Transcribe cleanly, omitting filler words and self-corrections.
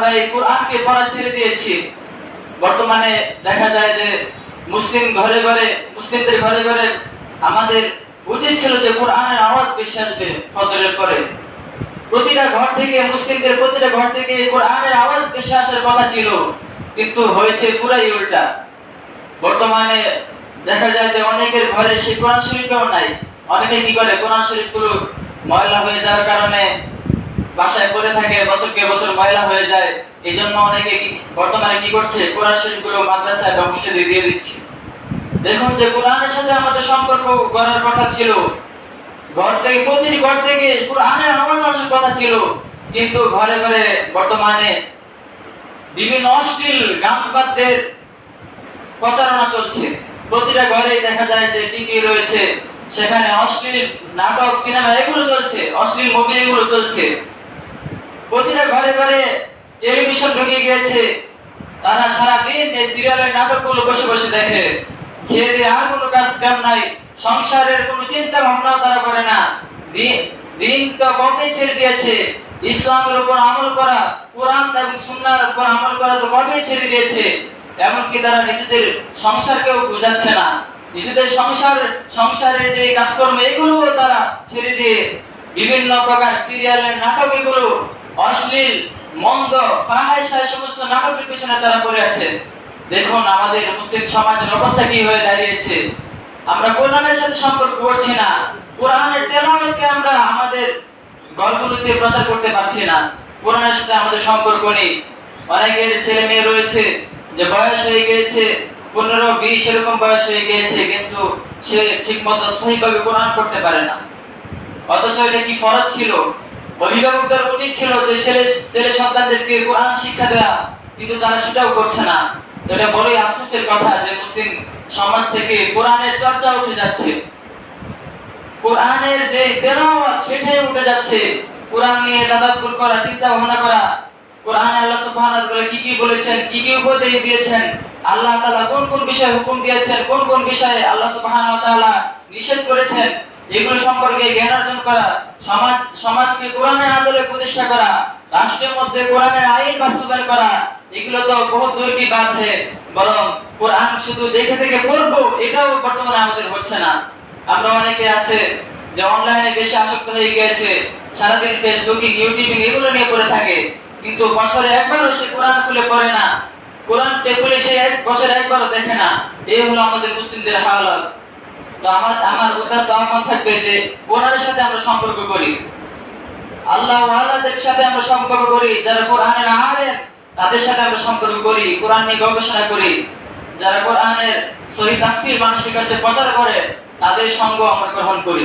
আমরা এই কোরআনকে পড়া ছেড়ে দিয়েছি। বর্তমানে দেখা যায় যে মুসলিমদের ঘরে ঘরে আমাদের উচিত ছিল যে কোরআনের আওয়াজ বেশি আসবে ফজরের পরে। মুসলিমদের প্রতিটা ঘর থেকে কোরআনের আওয়াজ বেশি আসার কথা ছিল, কিন্তু হয়েছে পুরাই উল্টা। বর্তমানে দেখা যায় যে অনেকের ঘরে সেই কোরআন শরীফটাও নাই। অনেকে কি করে, কোরআন শরীফগুলো ময়লা হয়ে যাওয়ার কারণে বাসায় পড়ে থাকে, বছরকে বছর ময়লা হয়ে যায়। এই জন্য অনেকে বর্তমানে কি করছে, কোরআন শরীফগুলো মাদ্রাসায় বা মসজিদে দিয়ে দিচ্ছে। দেখুন যে কোরআনের সাথে আমাদের সম্পর্ক গড়ার কথা ছিল, প্রতিটি ঘর থেকে কোরআনের আওয়াজ আসার কথা ছিল, কিন্তু ঘরে ঘরে বর্তমানে বিভিন্ন অশ্লীল গান বাদ্যের প্রচারণা চলছে। প্রতিটা ঘরে দেখা যায় যে টিভি রয়েছে, সেখানে অশ্লীল নাটক, সিনেমা এগুলো চলছে, অশ্লীল মুভি এগুলো চলছে। প্রতিটা ঘরে ঘরে টেলিভিশন ঢুকে গিয়েছে, তারা সারাদিন এই সিরিয়ালের নাটকগুলো বসে বসে দেখে। খেয়ে দিয়ে আর কোনো কাজ কাম নাই, সংসারের কোনো চিন্তা ভাবনাও তারা করে না। দিন তো কবে ছেড়ে দিয়েছে, ইসলামের উপর আমল করা, কোরআন এবং সুন্নাহর উপর আমল করা তো কবে ছেড়ে দিয়েছে। এমনকি তারা নিজেদের সংসারকেও বোঝাচ্ছে না, নিজেদের সংসারের যে কাজকর্ম এগুলো তারা ছেড়ে দিয়ে বিভিন্ন প্রকার সিরিয়ালের নাটক, এগুলো অশ্লীল মন্দ ফাহিশা সমস্ত নাটকের পিছনে তারা পড়ে আছে। দেখুন আমাদের মুসলিম সমাজের অবস্থা কি হয়ে দাঁড়িয়েছে। আমরা কোরআনের সাথে সম্পর্ক করছি না, কোরআনের তেলাওয়াতকে আমরা আমাদের ঘরগুলোতে প্রচার করতে পারছি না। কোরআনের সাথে আমাদের সম্পর্ক নেই। অনেকের ছেলে মেয়ে রয়েছে যে বয়স হয়ে গিয়েছে 15-20 এরকম বয়স হয়ে গিয়েছে, কিন্তু সে ঠিকমতো সহিভাবে কোরআন পড়তে পারে না। অথচ এটা কি ফরজ ছিল? অভিভাবকদের উচিত ছিল যে ছেলে সন্তানদেরকে কোরআন শিক্ষা দেওয়া, কিন্তু তারা সেটাও করছে না। এটা বড়ই আফসোসের কথা যে মুসলিম সমাজ থেকে কোরআনের চর্চা উঠে যাচ্ছে, কোরআনের যে তেলাওয়াত সেটাই উঠে যাচ্ছে। কোরআন নিয়ে তাদাব্বুর করা, চিন্তা ভাবনা করা, কোরআনে আল্লাহ সুবহানাহু ওয়া তাআলা কি কি বলেছেন, কি কি উপদেশ দিয়েছেন, আল্লাহ তাআলা কোন কোন বিষয়ে হুকুম দিয়েছেন, কোন কোন বিষয়ে আল্লাহ সুবহানাহু ওয়া তাআলা নিষেধ করেছেন, এগুলো সম্পর্কে জ্ঞান অর্জন করা, সমাজকে কোরআনের আদলে প্রতিষ্ঠা করা, রাষ্ট্রের মধ্যে কোরআনের আইন বাস্তবায়ন করা, এগুলো তো বহু দূর কি বাত है। বরং কোরআন শুধু দেখে দেখে পড়বো, এটাও বর্তমানে আমাদের হচ্ছে না। আমরা অনেকে আছে যে অনলাইনে বেশি আসক্ত হয়ে গিয়েছে, সারাদিন ফেসবুকিং, ইউটিউবিং এগুলো নিয়ে পড়ে থাকে, কিন্তু বছরে একবারও সে কোরআন খুলে পড়ে না, কোরআন টেবিলে সে বছরে একবারও দেখে না। এই হলো আমাদের মুসলিমদের হালত। তো আমার উদ্দেশ্য আহ্বান থাকবে যে কোরআনের সাথে আমরা সম্পর্ক করি, আল্লাহ ওয়ালাদের সাথে আমরা সম্পর্ক করি, যারা কোরআনের আলেম তাদের সাথে আমরা সম্পর্ক করি, কোরআন নিয়ে গবেষণা করি, যারা কোরআনের সহিহ তাফসীর মানুষের কাছে প্রচার করে তাদের সঙ্গ আমরা গ্রহণ করি।